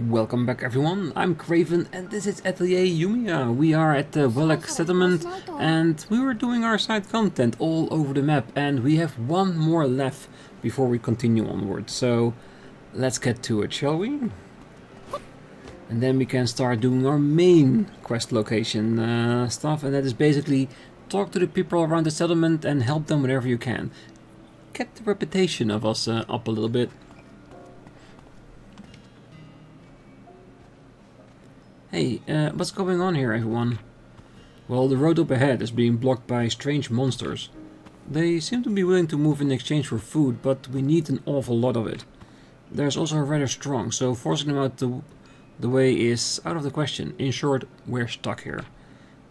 Welcome back everyone, I'm Craven and this is Atelier Yumia. We are at the Welleks settlement and we were doing our side content all over the map and we have one more left before we continue onward. So let's get to it, shall we? And then we can start doing our main quest location stuff, and that is basically talk to the people around the settlement and help them wherever you can. Get the reputation of us up a little bit. Hey, what's going on here, everyone? Well, the road up ahead is being blocked by strange monsters. They seem to be willing to move in exchange for food, but we need an awful lot of it. There's also rather strong, so forcing them out the way is out of the question. In short, we're stuck here.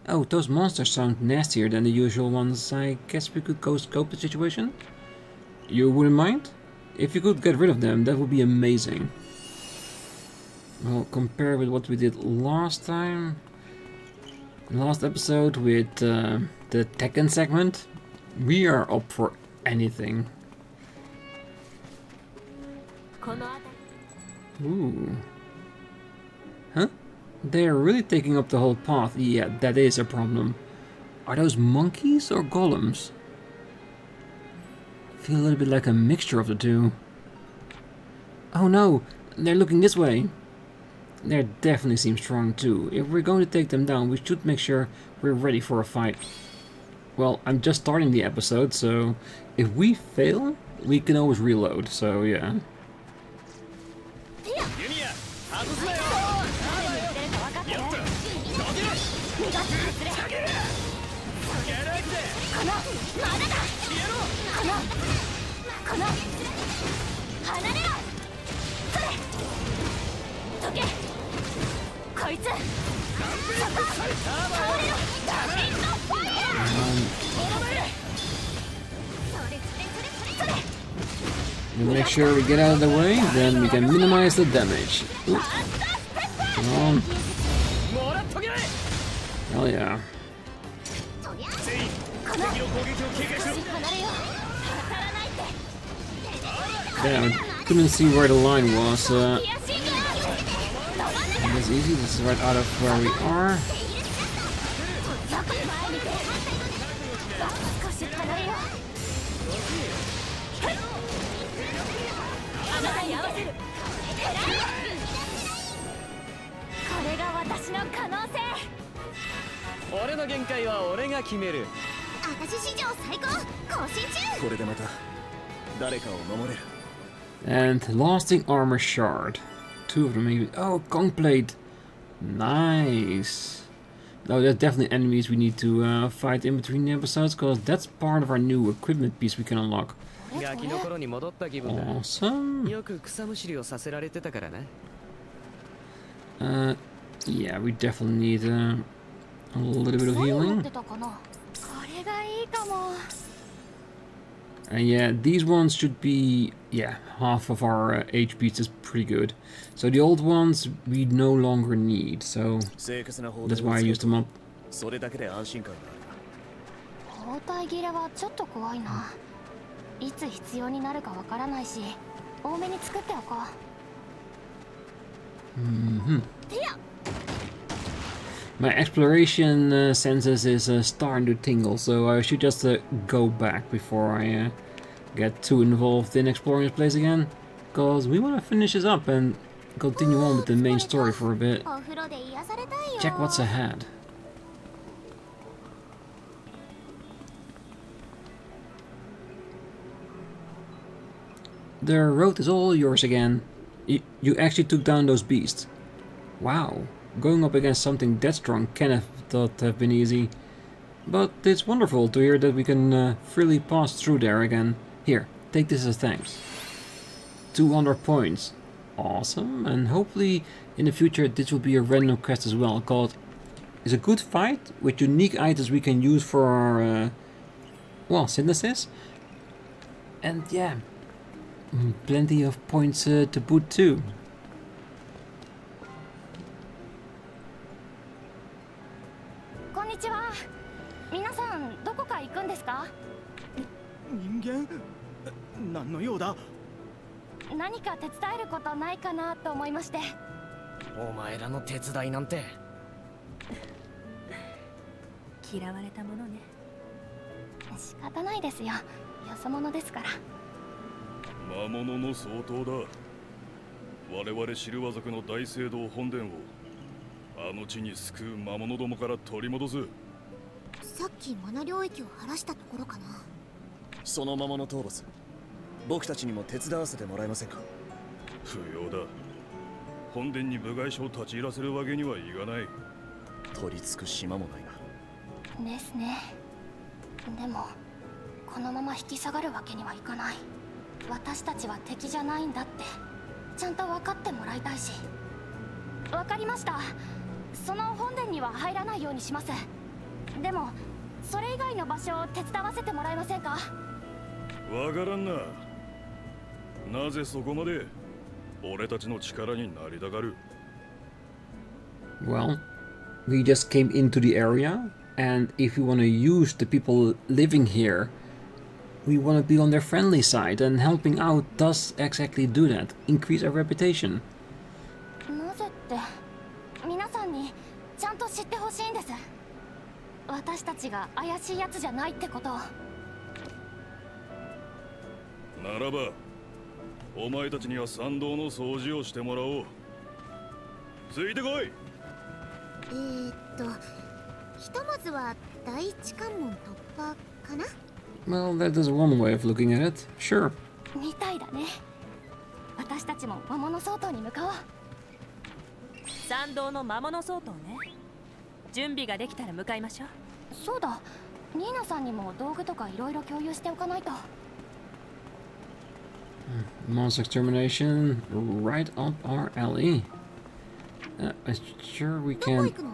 Oh, those monsters sound nastier than the usual ones. I guess we could go scope the situation? You wouldn't mind? If you could get rid of them, that would be amazing. Well, compare with what we did last time, last episode with the Tekken segment, we are up for anything. Ooh. Huh? They are really taking up the whole path. Yeah, that is a problem. Are those monkeys or golems? I feel a little bit like a mixture of the two. Oh no, they're looking this way. They definitely seem strong too. If we're going to take them down, we should make sure we're ready for a fight. Well, I'm just starting the episode, so if we fail, we can always reload, so yeah. We'll make sure we get out of the way, then we can minimize the damage. Ooh. Come on. Hell yeah. Damn, I couldn't see where the line was. That's easy, this is right out of where we are. And lasting armor shard. Two of them maybe. Oh, Kong plate. Nice. No, there's definitely enemies we need to fight in between the episodes, because that's part of our new equipment piece we can unlock. Awesome. Yeah, we definitely need a little bit of healing. And yeah, these ones should be, yeah, half of our HP is pretty good. So the old ones we no longer need, so that's why I used them up. My exploration senses is starting to tingle, so I should just go back before I get too involved in exploring this place again. Because we want to finish this up and continue on with the main story for a bit. Check what's ahead. The road is all yours again. You actually took down those beasts. Wow. Going up against something that strong cannot have been easy. But it's wonderful to hear that we can freely pass through there again. Here, take this as thanks. 200 points. Awesome. And hopefully in the future this will be a random quest as well, called "Is a good fight" with unique items we can use for our well, synthesis. And yeah, plenty of points to boot too. お前らの手伝いなんて。嫌われたものね。仕方ないですよ。よそ者ですから。魔物の相当だ。我々シルワ族の大聖堂本殿をあの地に救う魔物どもから取り戻す。さっきマナ領域を晴らしたところかな。その魔物討伐、僕たちにも手伝わせてもらえませんか？不要だ。本殿に部外者を立ち入らせるわけにはいかない。取り付く島もないな。ですね。でもこのまま引き下がるわけにはいかない。私たちは敵じゃないんだってちゃんと分かってもらいたいし。分かりました。その本殿には入らないようにします。でもそれ以外の場所を手伝わせてもらえませんか？わからんな。なぜそこまで俺たちの力になりたがる？ Well, we just came into the area, and if we want to use the people living here, we want to be on their friendly side, and helping out does exactly do that. Increase our reputation. なぜって皆さんにちゃんと知ってほしいんです。私たちが怪しいやつじゃないってことを。ならばお前たちには参道の掃除をしてもらおう。ついてこい。ひとまずは第一関門突破かな。 Well, that is one way of looking at it. Sure. みたいだね。私たちも魔物相当に向かおう。参道の魔物相当ね。準備ができたら向かいましょう。そうだ、ニーナさんにも道具とかいろいろ共有しておかないと。Monster extermination, right up our alley. Sure we どこ can 行くの？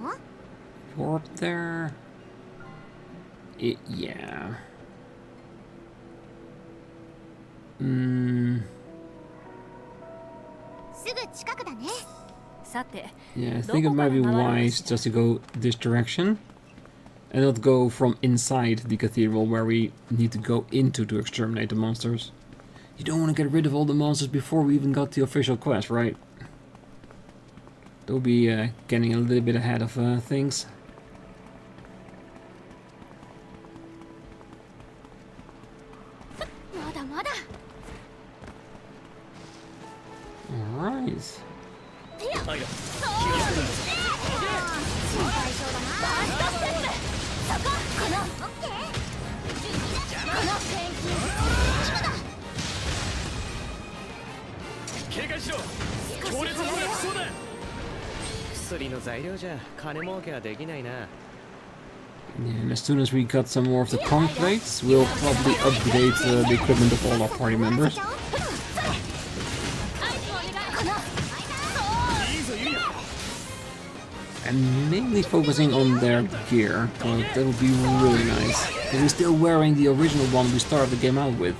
warp there. Yeah. すぐ近くだね。さて、 Yeah, I think it might be wise just to go this direction and not go from inside the cathedral where we need to go into to exterminate the monsters. You don't want to get rid of all the monsters before we even got the official quest, right? That would be getting a little bit ahead of things. Alright. Yeah, and as soon as we got some more of the conch plates, we'll probably upgrade the equipment of all our party members. And mainly focusing on their gear, but that would be really nice. Because we're still wearing the original one we started the game out with.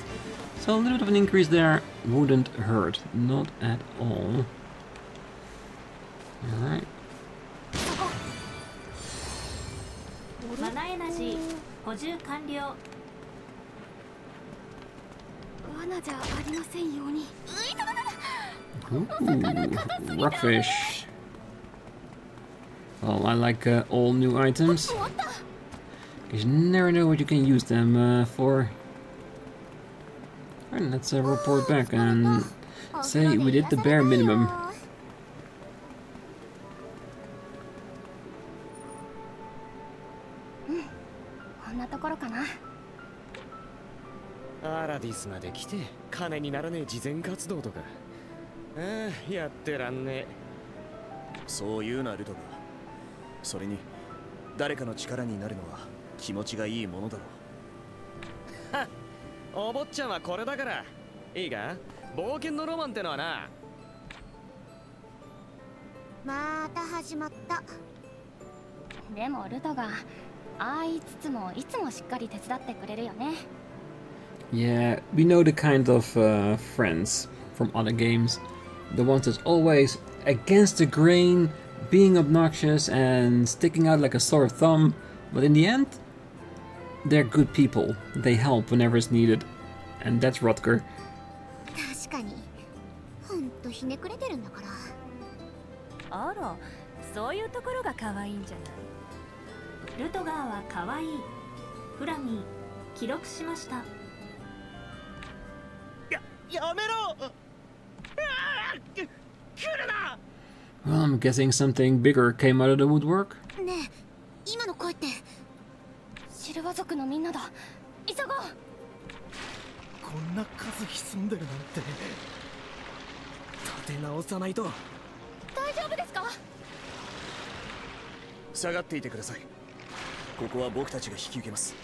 So a little bit of an increase there wouldn't hurt. Not at all. Alright. マナエナジー補充完了。罠じゃありませんように。 Ooh, rockfish. Well, I like all new items. You never know what you can use them for. Alright, let's report back and say we did the bare minimum. こんなところかな。アラディスまで来て金にならねえ慈善活動とか。ああ、やってらんねえ。そう言うなルトが。それに誰かの力になるのは気持ちがいいものだろう。はっ、お坊ちゃんはこれだから。いいか、冒険のロマンってのはな。また始まった。でもルトがああ言いつつもいつもしっかり手伝ってくれるよね。 Yeah, we know the kind of friends from other games. The ones that's always against the grain, being obnoxious and sticking out like a sore thumb. But in the end, they're good people. They help whenever it's needed. And that's Rutger. 確かに。ほんとひねくれてるんだから。あら、そういうところが可愛いんじゃない。ルトガーは可愛い。フラミー、記録しました。やめろ。来るな。Well, I'm guessing something bigger came out of the woodwork. ねえ、今の声って。シルバ族のみんなだ。急ごう。こんな数潜んでるなんて。立て直さないと。大丈夫ですか？下がっていてください。ここは僕たちが引き受けます。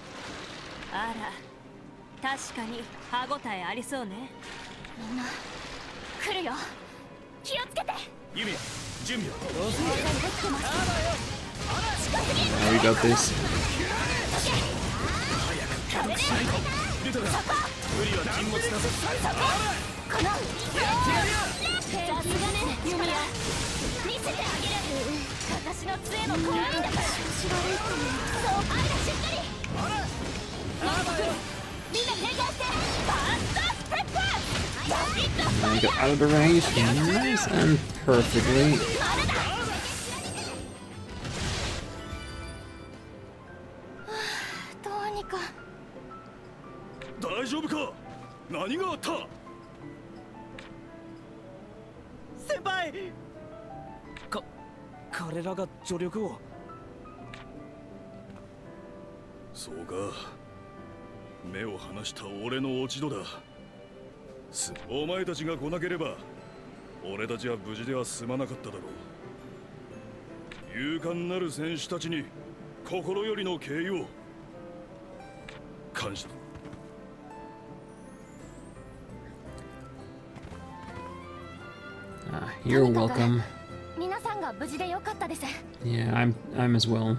あら、確かに歯ごたえありそうね。みんな来るよ。気をつけて。ユミヤ、準備を。Oh, we got this. ルトが無理は禁物だぞ。このさすがね、ユミヤ。見せてあげる。私の杖も怖いんだから。そう、あらしっかり。みんな警戒して。ファーストステップ。I got out of the range. Nice and perfectly. どうにか。大丈夫か。何があった。先輩。彼らが助力を。そうか。目を離した俺の落ち度だ。お前たちが来なければ俺たちは無事では済まなかっただろう。勇敢なる戦士たちに心よりの敬意を。感謝だ。You're welcome. 皆さんが無事でよかったです。Yeah, I'm as well.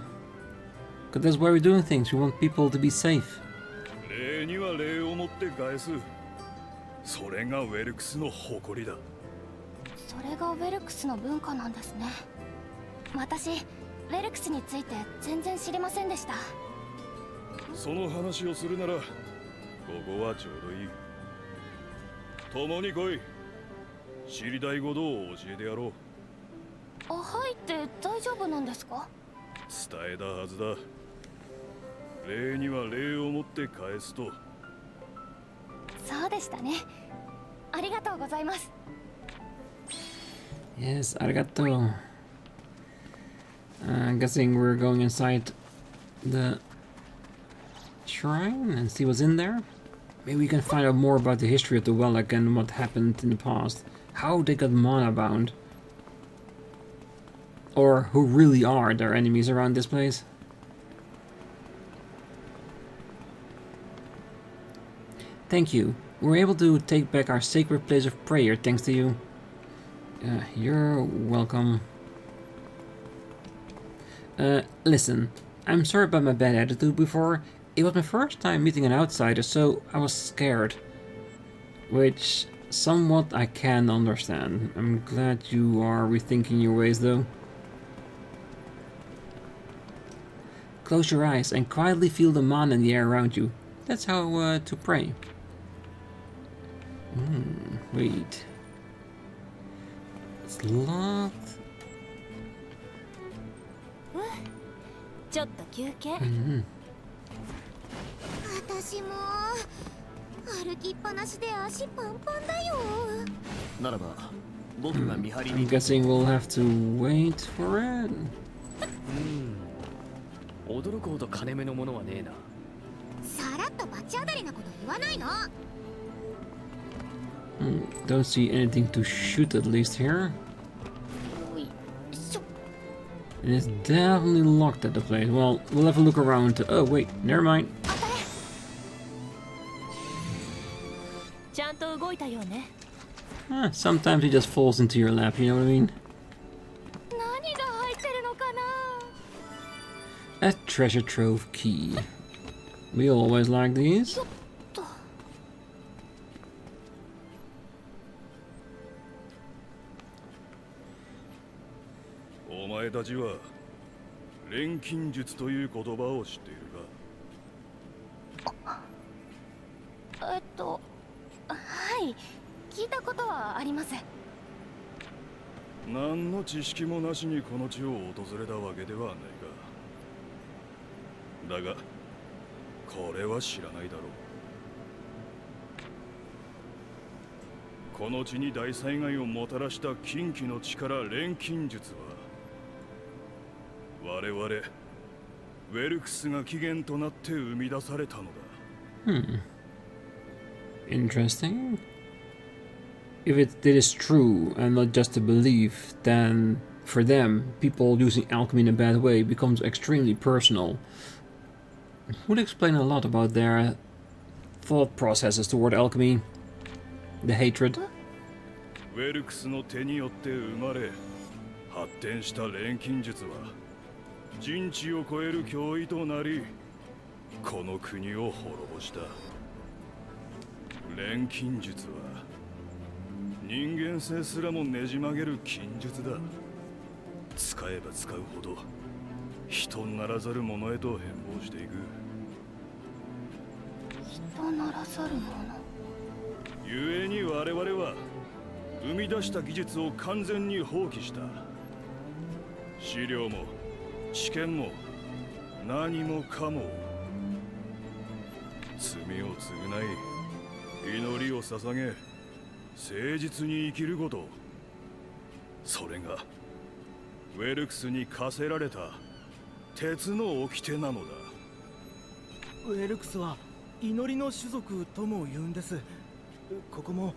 Because that's why we're doing things. We want people to be safe. 礼には礼をもって返す。それがウェルクスの誇りだ。それがウェルクスの文化なんですね。私、ウェルクスについて全然知りませんでした。その話をするならここはちょうどいい。共に来い。知りたいことを教えてやろう。はいって大丈夫なんですか？伝えたはずだ。礼には礼をもって返すと。そうでしたね。ありがとうございます。Yes, arigato. I'm guessing we're going inside the shrine and see what's in there. Maybe we can find out more about the history of the Welleks and what happened in the past. How they got mana bound. Or who really are their enemies around this place. Thank you. We're able to take back our sacred place of prayer thanks to you. You're welcome. Listen, I'm sorry about my bad attitude before. It was my first time meeting an outsider, so I was scared. Which, somewhat I can understand. I'm glad you are rethinking your ways, though. Close your eyes and quietly feel the mana in the air around you. That's how to pray. Wait. It's locked. ちょっと休憩。私も歩きっぱなしで足パンパンだよ。ならば僕が見張り I'm に。 guessing we'll have to wait for it. 驚くほど金目のものはねえな。さらっと罰当たりなこと言わないの。Don't see anything to shoot at least here. And it's definitely locked at the place. Well, we'll have a look around. Oh wait, never mind. ちゃんと動いたよね。 Sometimes he just falls into your lap, you know what I mean? 何が入ってるのかな。 A treasure trove key. We always like these. お前たちは錬金術という言葉を知っているか。はい、聞いたことはあります。何の知識もなしにこの地を訪れたわけではないが、だがこれは知らないだろう。この地に大災害をもたらした禁忌の力錬金術は我々ウェルクスが起源となって生み出されたのだ。Interesting. If it is true and not just a belief, then for them, people using alchemy in a bad way becomes extremely personal. Would explain a lot about their thought processes toward alchemy, the hatred. ウェルクスの手によって生まれ発展した錬金術は人知を超える脅威となり、この国を滅ぼした。錬金術は人間性すらもねじ曲げる禁術だ。使えば使うほど人ならざるものへと変貌していく。人ならざるもの。故に我々は生み出した技術を完全に放棄した。資料も知見も何もかも罪を償い祈りを捧げ誠実に生きること、それがウェルクスに課せられた鉄の掟なのだ。ウェルクスは祈りの種族とも言うんです。ここも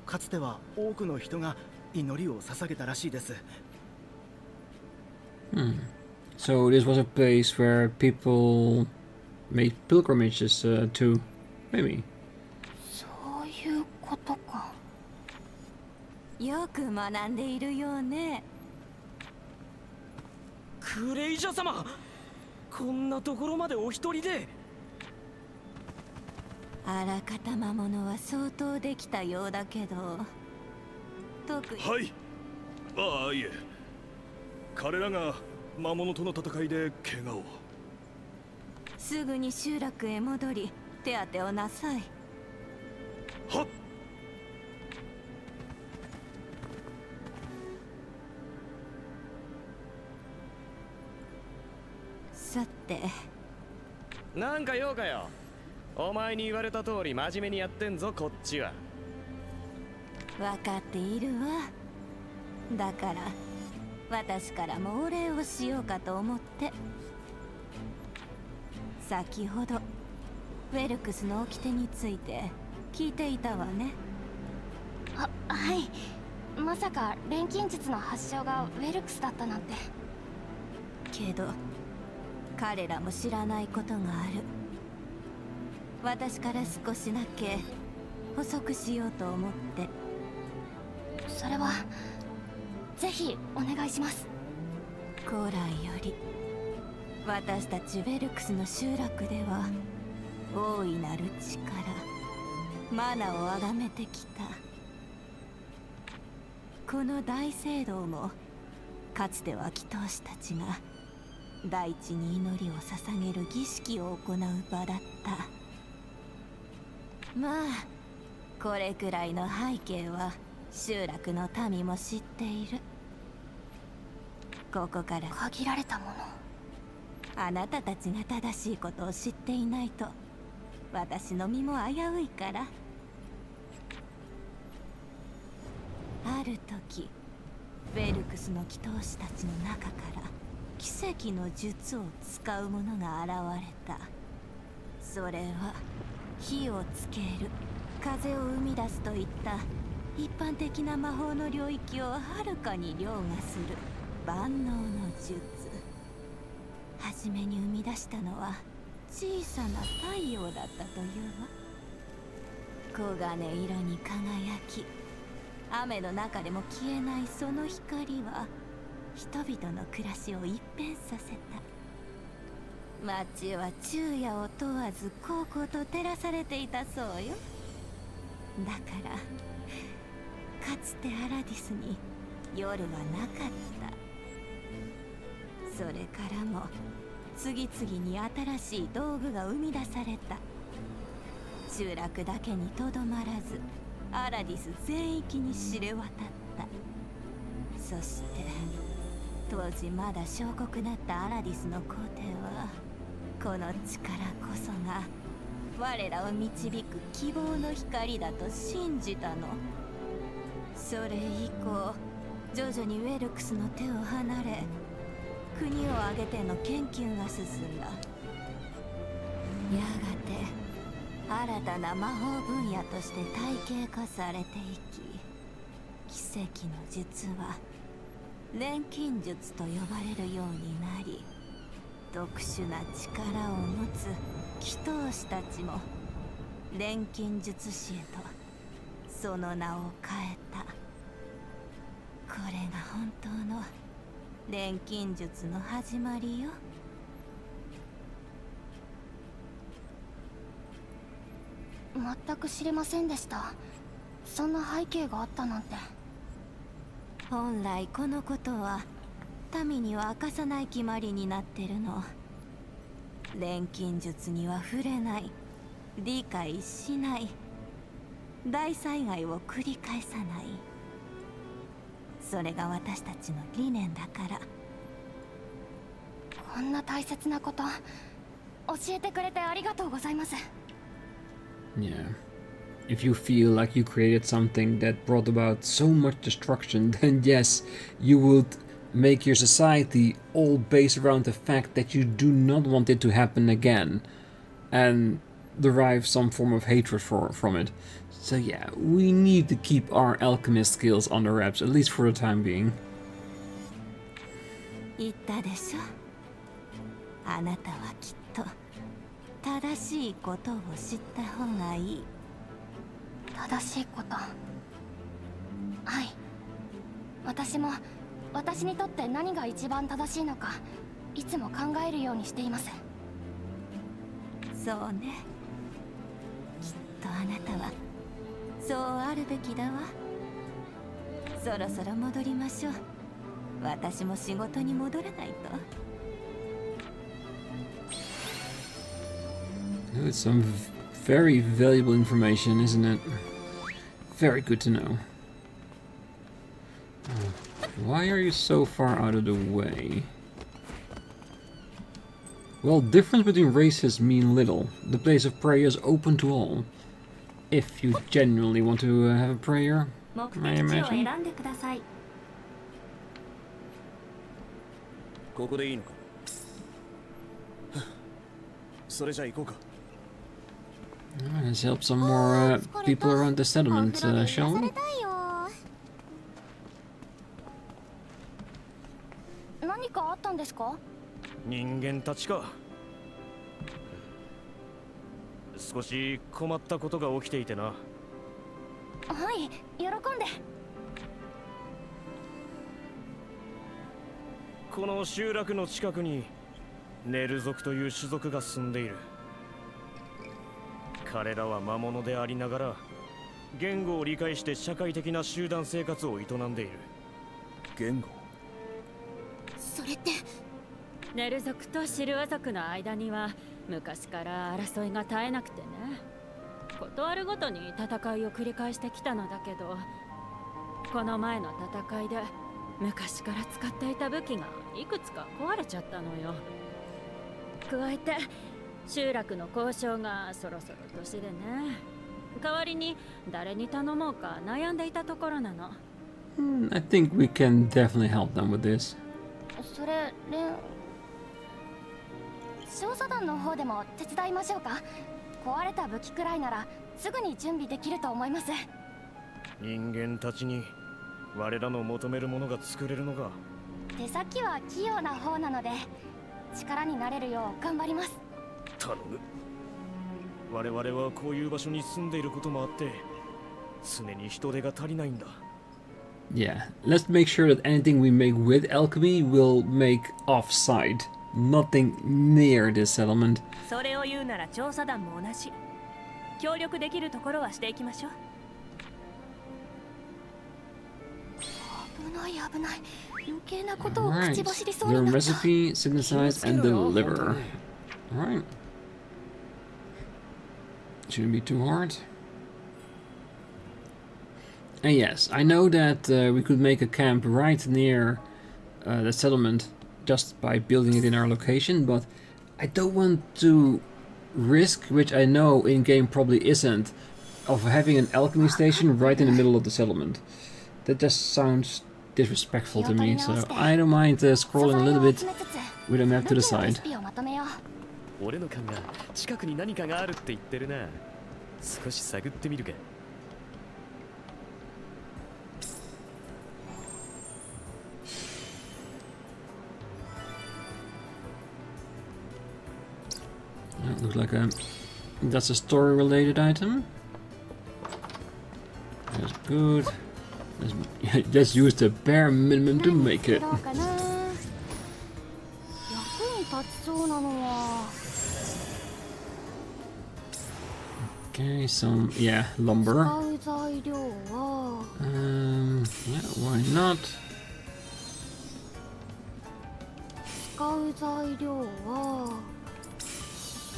かつては多くの人が祈りを捧げたらしいです。So this was a place where people made pilgrimages to, maybe. そういうことか。よく学んでいるようね。クレイジャー様、こんなところまでお一人で。あらかた魔物は相当できたようだけど、特に。はい。ああ、いえ。彼らが魔物との戦いで怪我を。すぐに集落へ戻り手当てをなさい。はっ。さて、なんか用かよ。お前に言われた通り真面目にやってんぞこっちは。分かっているわ。だから私からもお礼をしようかと思って。先ほどウェルクスの掟について聞いていたわね。はい。まさか錬金術の発祥がウェルクスだったなんて。けど彼らも知らないことがある。私から少しだけ補足しようと思って。それはぜひお願いします。古来より私たちウェルクスの集落では大いなる力マナを崇めてきた。この大聖堂もかつては祈祷師たちが大地に祈りを捧げる儀式を行う場だった。まあこれくらいの背景は集落の民も知っている。ここから限られたもの。あなたたちが正しいことを知っていないと私の身も危ういから。ある時ウェルクスの祈祷師たちの中から奇跡の術を使う者が現れた。それは火をつける、風を生み出すといった一般的な魔法の領域をはるかに凌駕する万能の術。はじめに生み出したのは小さな太陽だったというわ。黄金色に輝き、雨の中でも消えないその光は人々の暮らしを一変させた。街は昼夜を問わずこうこうと照らされていたそうよ。だからかつてアラディスに夜はなかった。それからも次々に新しい道具が生み出された。集落だけにとどまらずアラディス全域に知れ渡った。そして当時まだ小国だったアラディスの皇帝はこの力こそが我らを導く希望の光だと信じたの。それ以降徐々にウェルクスの手を離れ国を挙げての研究が進んだ。やがて新たな魔法分野として体系化されていき、奇跡の術は錬金術と呼ばれるようになり、特殊な力を持つ祈祷師たちも錬金術師へとその名を変えた。これが本当の錬金術の始まりよ。全く知りませんでした。そんな背景があったなんて。本来このことは民には明かさない決まりになってるの。錬金術には触れない、理解しない、大災害を繰り返さない、それが私たちの理念だから。こんな大切なこと教えてくれてありがとうございます。Yeah. If you feel like you created something that brought about so much destruction, then yes, you would make your society all based around the fact that you do not want it to happen again, and derive some form of hatred from it. So yeah, we need to keep our alchemist skills under wraps, at least for the time being. 言ったでしょ。あなたはきっと正しいことを知った方がいい。正しいこと。はい。私にとって何が一番正しいのかいつも考えるようにしています。そうね。きっとあなたはそうあるべきだわ。そろそろ戻りましょう。私も仕事に戻らないと。It's some very valuable information, isn't it? Very good to know. Why are you so far out of the way? Well, difference between races mean little. The place of prayer is open to all. If you genuinely want to have a prayer, I imagine. ここでいいのか。それじゃ行こうか。Let's help some more people around the settlement, shall we? 何かあったんですか？人間たちか。少し困ったことが起きていてな。はい、喜んで。この集落の近くにネル族という種族が住んでいる。彼らは魔物でありながら言語を理解して社会的な集団生活を営んでいる。言語？それってネル族とシルア族の間には昔から争いが絶えなくてね。ことあるごとに戦いを繰り返してきたのだけど、この前の戦いで昔から使っていた武器がいくつか壊れちゃったのよ。加えて集落の交渉がそろそろ年でね。代わりに誰に頼もうか悩んでいたところなの。I think we can definitely help them with this. それ、調査団の方でも手伝いましょうか。壊れた武器くらいならすぐに準備できると思います。人間たちに我らの求めるものが作れるのか。手先は器用な方なので力になれるよう頑張ります。頼む。我々はこういう場所に住んでいることもあって常に人手が足りないんだ。Yeah, let's make sure that anything we make with alchemy will make off-site. Nothing near this settlement. それを言うなら調査団も同じ。協力できるところはしていきましょう。危ない危ない。余計なことを Alright, 口走りそう the になった。 recipe, synthesize, and deliver. Alright. Shouldn't be too hard. And yes, I know that we could make a camp right near the settlement just by building it in our location, but I don't want to risk, which I know in-game probably isn't, of having an alchemy station right in the middle of the settlement. That just sounds disrespectful to me, so I don't mind scrolling a little bit with a map to the side. 俺の勘が近くに何かがあるって言ってるな。少し探ってみるか。That looks like that's a story-related item. That's good. Let's use the bare minimum to make it. Okay, some lumber. Yeah, why not?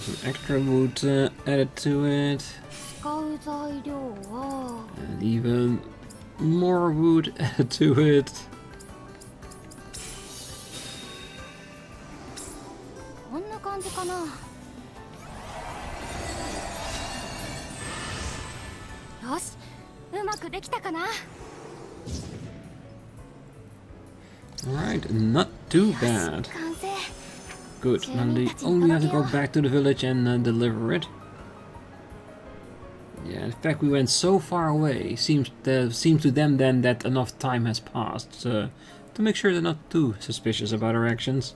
Some extra wood added to it. And even more wood added to it. Alright, not too bad. Good, now they only have to go back to the village and deliver it. Yeah, in fact we went so far away, seems to them then that enough time has passed to make sure they're not too suspicious about our actions.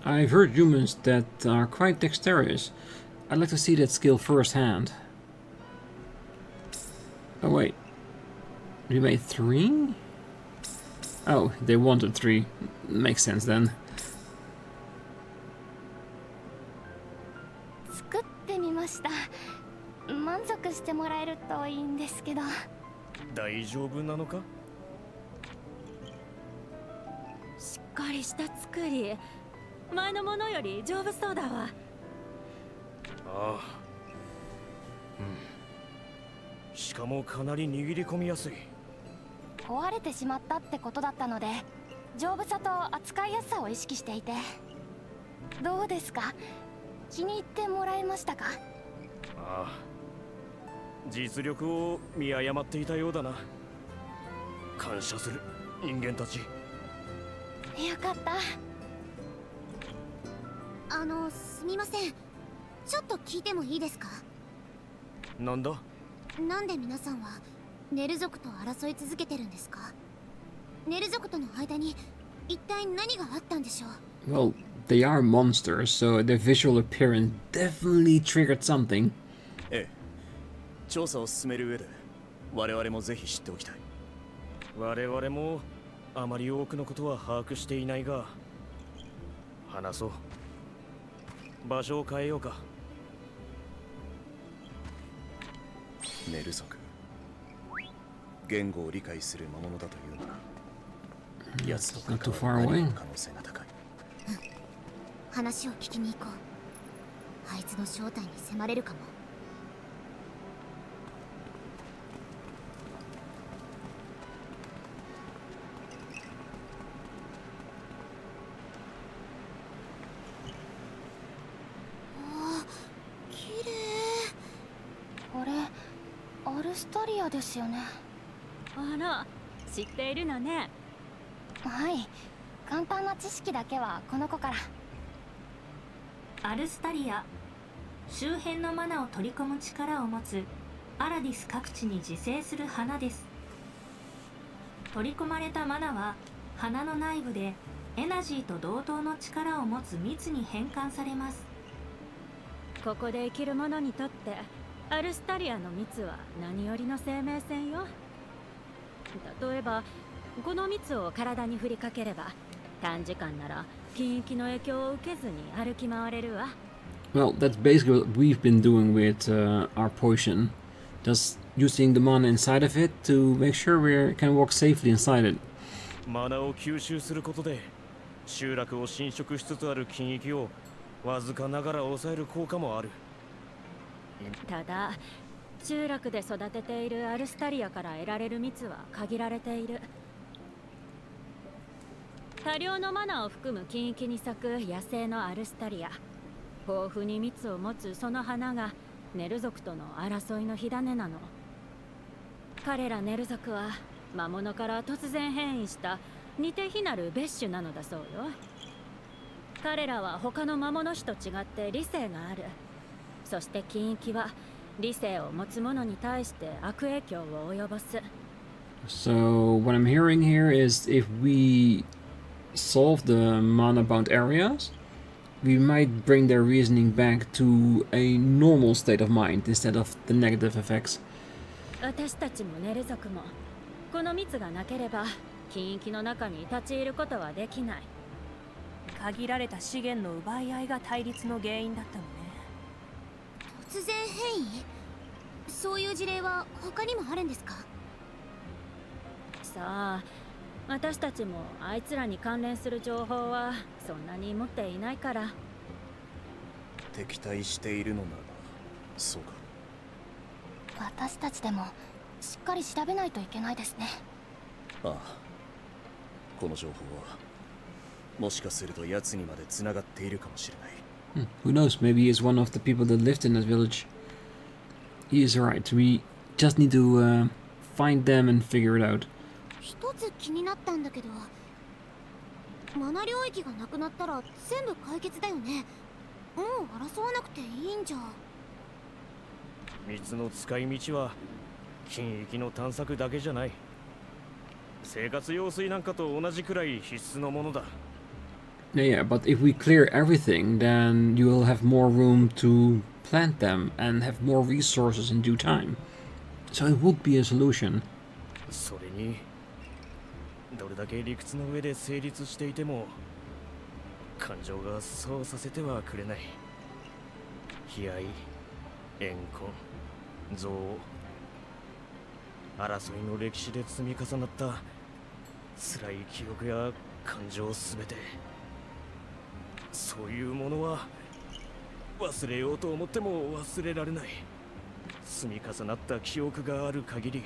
I've heard humans that are quite dexterous. I'd like to see that skill firsthand. Oh wait, we made 3? Oh, they wanted 3. Makes sense then. 作ってみました。満足してもらえるといいんですけど。大丈夫なのか？しっかりした作り。前のものより丈夫そうだわ。ああ。しかもかなり握り込みやすい。壊れてしまったってことだったので、丈夫さと扱いやすさを意識していて。どうですか？気に入ってもらえましたか？ああ。実力を見誤っていたようだな。感謝する、人間たち。よかった。すみません。ちょっと聞いてもいいですか？なんだ？なんで皆さんはネル族と争い続けてるんですか？ネル族との間に一体何があったんでしょう？ Well, they are monsters, so their visual appearance definitely triggered something. ええ、調査を進める上で我々もぜひ知っておきたい。我々もあまり多くのことは把握していないが、話そう。場所を変えようか。ネル族、言語を理解する魔物だというなら、奴と関わる可能性が高い。話を聞きに行こう。あいつの正体に迫れるかも。スタリアですよね。あら、知っているのね。はい、簡単な知識だけはこの子から。アルスタリア、周辺のマナを取り込む力を持つアラディス各地に自生する花です。取り込まれたマナは花の内部でエナジーと同等の力を持つ蜜に変換されます。ここで生きる者にとってアルスタリアの蜜は何よりの生命線よ。例えばこの蜜を体に振りかければ短時間なら禁域の影響を受けずに歩き回れるわ。 Well, that's basically what we've been doing with our potion. Just using the mana inside of it to make sure we can walk safely inside it. マナを吸収することで集落を侵食しつつある禁域をわずかながら抑える効果もある。ただ集落で育てているアルスタリアから得られる蜜は限られている。多量のマナを含む禁域に咲く野生のアルスタリア、豊富に蜜を持つその花がネル族との争いの火種なの。彼らネル族は魔物から突然変異した似て非なる別種なのだそうよ。彼らは他の魔物種と違って理性がある。そして禁域は理性を持つ者に対して悪影響を及ぼす。 So what I'm hearing here is if we solve the mana-bound areas, we might bring their reasoning back to a normal state of mind instead of the negative effects. 私たちもネル族もこの蜜がなければ禁域の中に立ち入ることはできない。限られた資源の奪い合いが対立の原因だったのね。突然変異？そういう事例は他にもあるんですか？さあ、私たちもあいつらに関連する情報はそんなに持っていないから。敵対しているのならそうか。私たちでもしっかり調べないといけないですね。ああ、この情報はもしかすると奴にまで繋がっているかもしれない。Who knows, maybe he is one of the people that lived in that village. He is right, we just need to find them and figure it out. 一つ気になったんだけど、マナ領域がなくなったら全部解決だよね。もう争わなくていいんじゃ。蜜の使い道は禁域の探索だけじゃない。生活用水なんかと同じくらい必須のものだ。Yeah, but if we clear everything, then you will have more room to plant them and have more resources in due time. So it would be a solution. それにどれだけ理屈の上で成立していても感情がそうさせてはくれない。悲哀、怨恨、憎悪、争いの歴史で積み重なった辛い記憶や感情すべて、そういうものは忘れようと思っても忘れられない。積み重なった記憶がある限り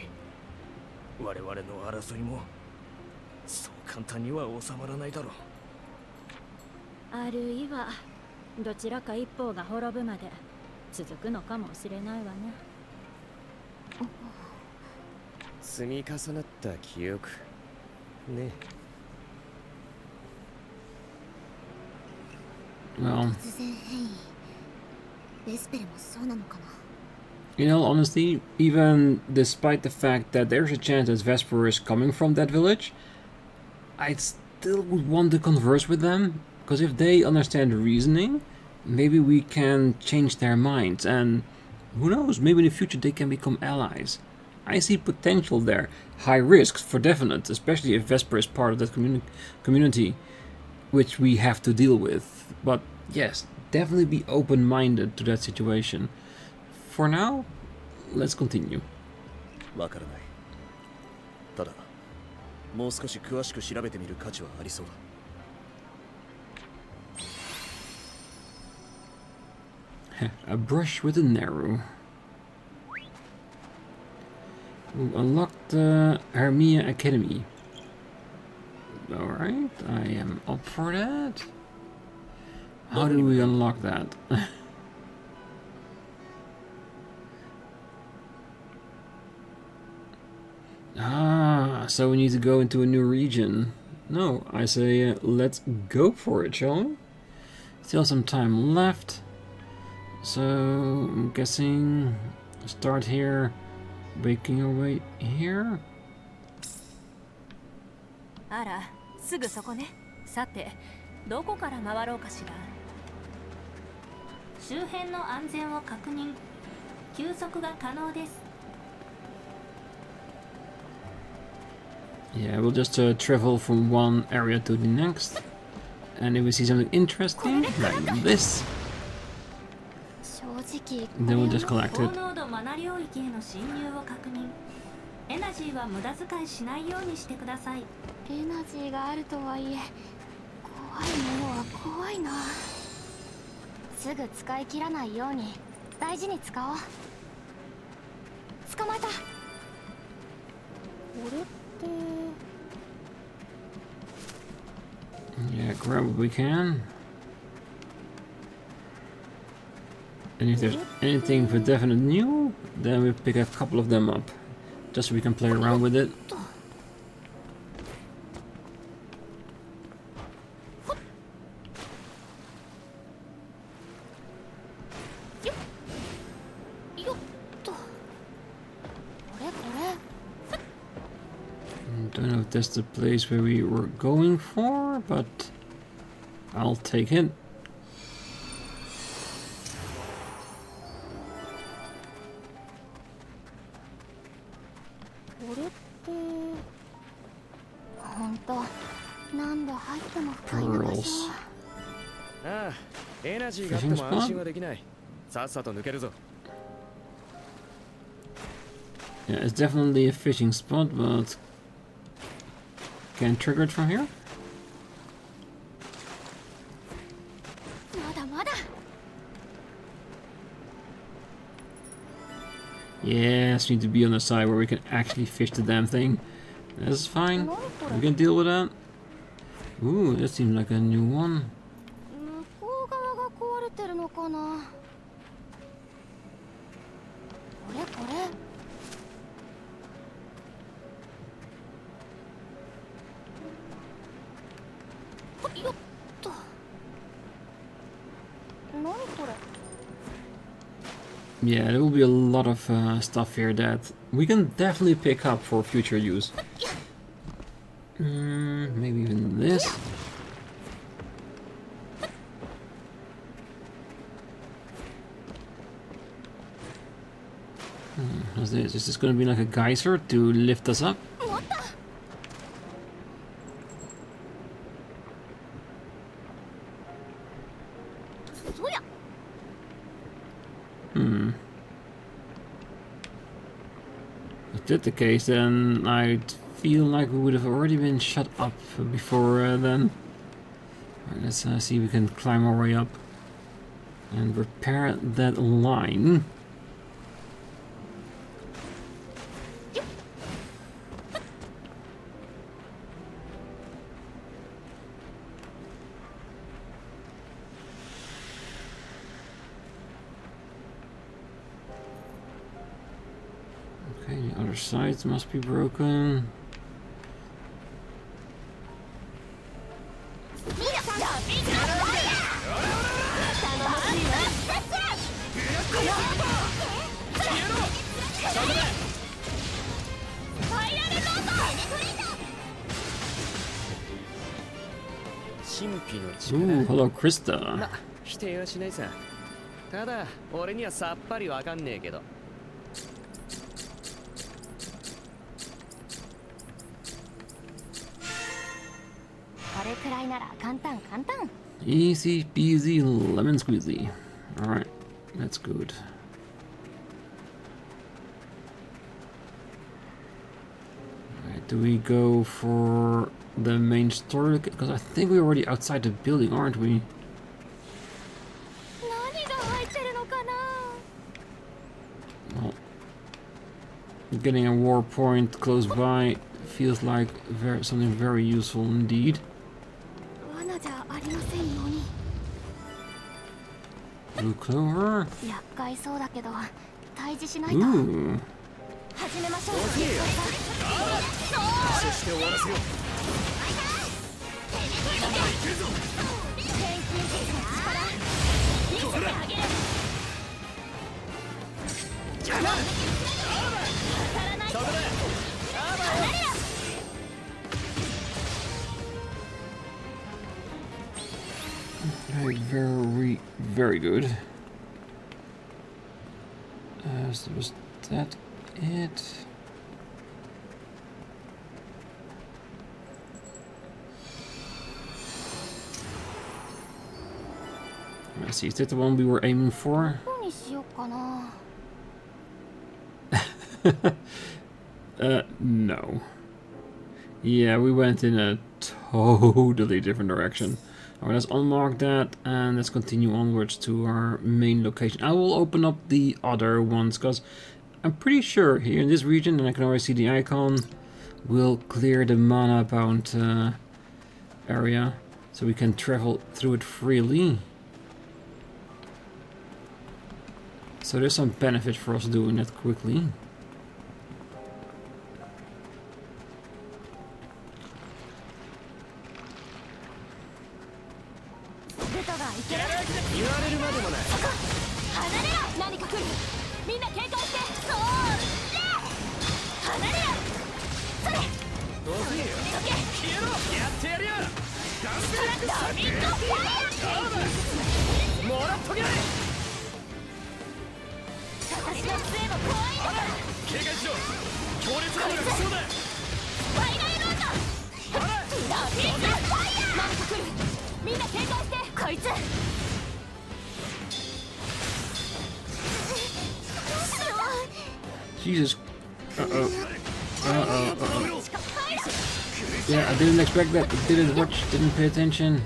我々の争いもそう簡単には収まらないだろう。あるいはどちらか一方が滅ぶまで続くのかもしれないわね。積み重なった記憶ね。Well, 突然変異。ベスペルもそうなのかな。in all honesty, even despite the fact that there's a chance that Vesper is coming from that village, I still would want to converse with them, because if they understand reasoning, maybe we can change their minds, and who knows, maybe in the future they can become allies. I see potential there. High risks for definite, especially if Vesper is part of that community, which we have to deal with. But yes, definitely be open-minded to that situation. For now, let's continue. わからない。ただ、もう少し詳しく調べてみる価値はありそうだ。A brush with a narrow. We'll unlock the Yumia Academy. Alright, I am up for that. How do we unlock that? So we need to go into a new region. No, I say let's go for it, shall we? Still some time left. So I'm guessing start here, making our way here. あら、すぐそこね。さて、どこから回ろうかしら。周辺の安全を確認。休息が可能です。Yeah, we'll just travel from one area to the next. And if we see something interesting, like this, then we'll just collect it. 高濃度マナ領域への侵入を確認。エナジーは無駄遣いしないようにしてください。エナジーがあるとはいえ怖いものは怖いな。すぐ使い切らないように大事に使おう。捕まえた。これって Yeah, grab what we can. And if there's anything for definite new, then we pick a couple of them up. Just so we can play around with it. Don't know if that's the place where we were going for, but I'll take it. Perilous. Fishing spot? Yeah, it's definitely a fishing spot, but can trigger it from here? Yes, we need to be on the side where we can actually fish the damn thing. That's fine. We can deal with that. Ooh, that seems like a new one. Yeah, there will be a lot of stuff here that we can definitely pick up for future use. Maybe even this. What's this? Is this going to be like a geyser to lift us up? If that's the case, then I'd feel like we would have already been shut up before then. Alright, let's see if we can climb our way up and repair that line. Okay, the other sides must be broken. Ooh, hello, Krista. 否定はしないさ。ただ俺にはさっぱりわかんねえけど。これくらいなら簡単簡単。 Easy peasy lemon squeezy. Alright, that's good. Alright, do we go for the main story? Because I think we're already outside the building, aren't we? Well, getting a war point close by feels like something very useful indeed. Blue clover. Ooh. Very, very good. So was that it? Let's see, is that the one we were aiming for? No. Yeah, we went in a totally different direction. Alright, let's unmark that and let's continue onwards to our main location. I will open up the other ones because I'm pretty sure here in this region, and I can already see the icon, we'll clear the mana bound area so we can travel through it freely. So there's some benefit for us doing that quickly. Jesus. Yeah, I didn't expect that. Didn't watch, didn't pay attention.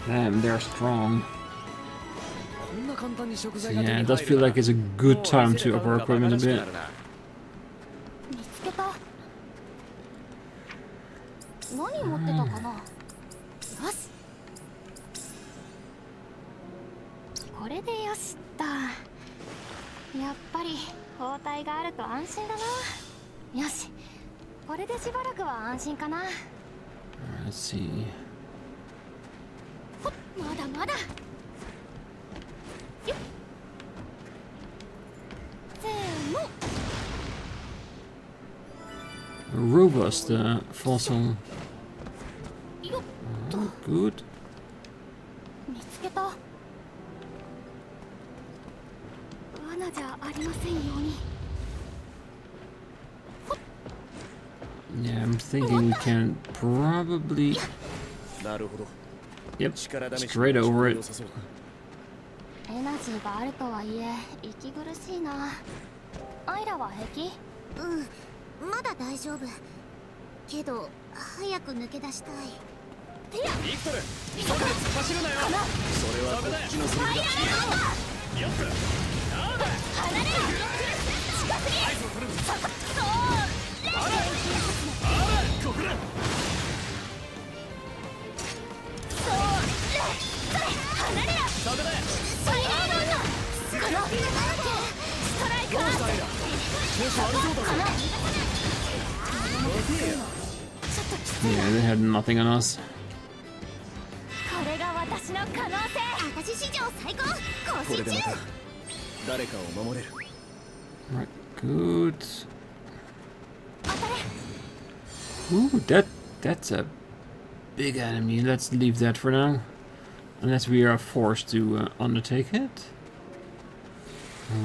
Damn, they're strong. So yeah, it does feel like it's a good time to up our equipment a bit. Let's see. Robust fossil. Oh, good. Yeah, I'm thinking we can probably... Yep, straight over it. Yeah, they had nothing on us. Right, good. Ooh, that's a big enemy. Let's leave that for now. Unless we are forced to undertake it.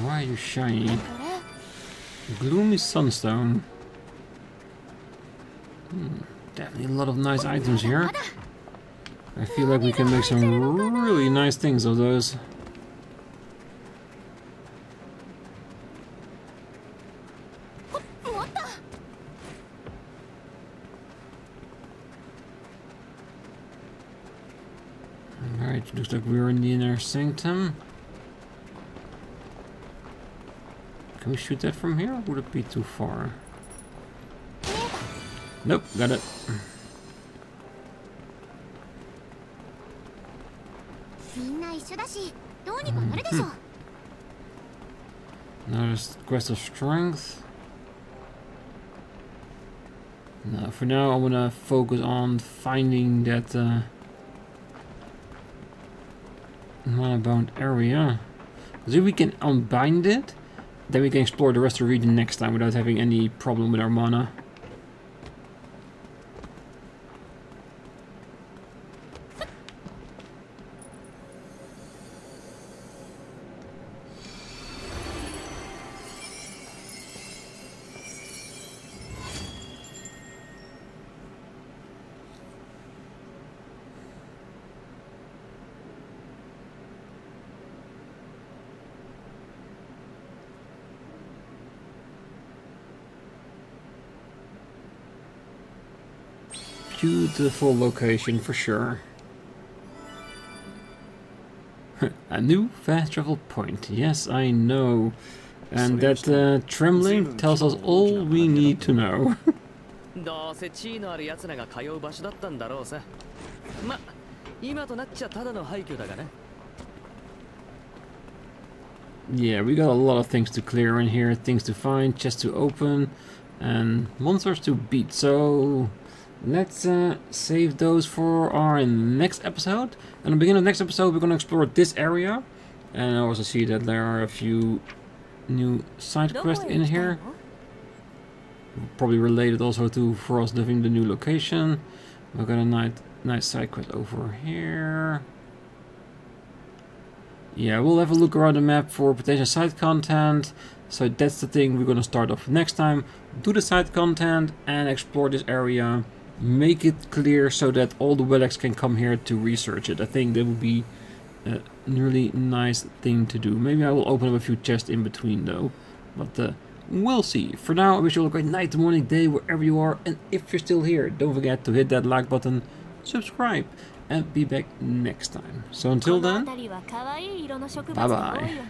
Why are you shiny? Gloomy Sunstone. Definitely a lot of nice items here. I feel like we can make some really nice things of those. Alright, looks like we're in the inner sanctum. Can we shoot that from here? Or would it be too far? Nope, got it. Another quest of strength. No, for now I want to focus on finding that mana-bound area. Because if we can unbind it, then we can explore the rest of the region next time without having any problem with our mana. beautiful location for sure. A new fast travel point. Yes, I know. And that trembling tells us all we need to know. どうせ地位のある奴らが通う場所だったんだろうさ。ま、今となっちゃただの廃墟だがな。 Yeah, we got a lot of things to clear in here, things to find, chests to open, and monsters to beat. So let's save those for our next episode. And at the beginning of the next episode, we're going to explore this area. And I also see that there are a few new side quests in here. Probably related also to for us living the new location. We've got a nice side quest over here. Yeah, we'll have a look around the map for potential side content. So that's the thing we're going to start off next time. Do the side content and explore this area. Make it clear so that all the Welleks can come here to research it. I think that would be a really nice thing to do. Maybe I will open up a few chests in between though. But we'll see. For now, I wish you all a great night, morning, day, wherever you are. And if you're still here, don't forget to hit that like button, subscribe, and be back next time. So until then, bye bye.